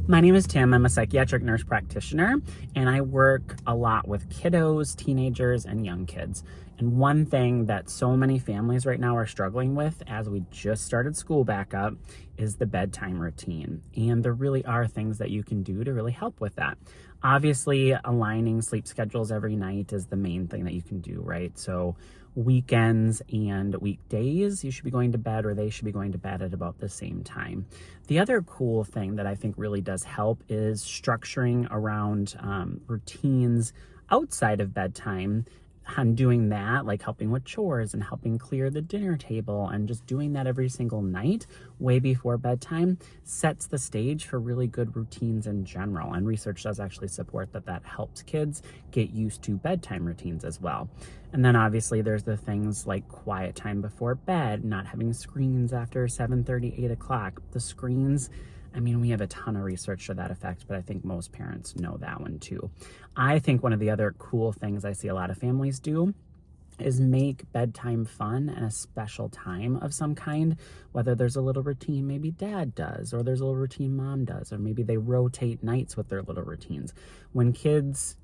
My name is Tim. I'm a psychiatric nurse practitioner, and I work a lot with kiddos, teenagers, and young kids. And one thing that so many families right now are struggling with as we just started school back up is the bedtime routine. And there really are things that you can do to really help with that. Obviously, aligning sleep schedules every night is the main thing that you can do, right? So weekends and weekdays, you should be going to bed, or they should be going to bed at about the same time. The other cool thing that I think really does help is structuring around routines outside of bedtime. And doing that, like helping with chores and helping clear the dinner table and just doing that every single night way before bedtime, sets the stage for really good routines in general. And research does actually support that that helps kids get used to bedtime routines as well. And then obviously there's the things like quiet time before bed, not having screens after 7:30, 8 o'clock. The screens, I mean, we have a ton of research to that effect, but I think most parents know that one too. I think one of the other cool things I see a lot of families do is make bedtime fun and a special time of some kind, whether there's a little routine maybe dad does, or there's a little routine mom does, or maybe they rotate nights with their little routines. When kids,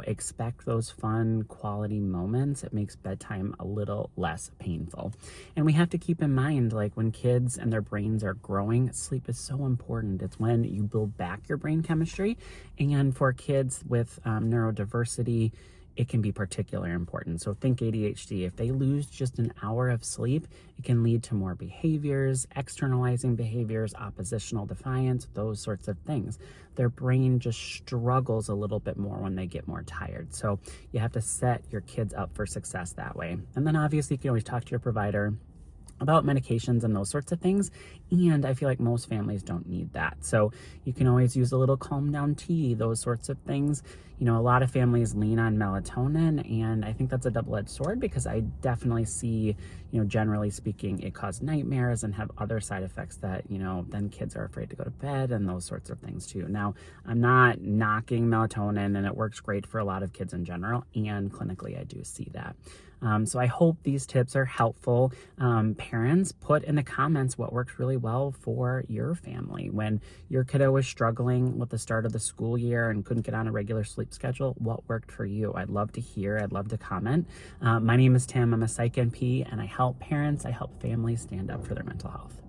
expect those fun quality moments, it makes bedtime a little less painful. And we have to keep in mind, like when kids and their brains are growing, sleep is so important. It's when you build back your brain chemistry. And for kids with neurodiversity, it can be particularly important. So think ADHD. If they lose just an hour of sleep, it can lead to more behaviors, externalizing behaviors, oppositional defiance, those sorts of things. Their brain just struggles a little bit more when they get more tired. So you have to set your kids up for success that way. And then obviously you can always talk to your provider about medications and those sorts of things. And I feel like most families don't need that. So you can always use a little calm down tea, those sorts of things. A lot of families lean on melatonin, and I think that's a double-edged sword because I definitely see, generally speaking, it causes nightmares and have other side effects that, then kids are afraid to go to bed and those sorts of things too. Now, I'm not knocking melatonin, and it works great for a lot of kids in general, and clinically I do see that. So I hope these tips are helpful. Parents, put in the comments what works really well for your family. When your kiddo was struggling with the start of the school year and couldn't get on a regular sleep schedule, what worked for you? I'd love to hear. I'd love to comment. My name is Tim. I'm a psych NP, and I help parents, I help families stand up for their mental health.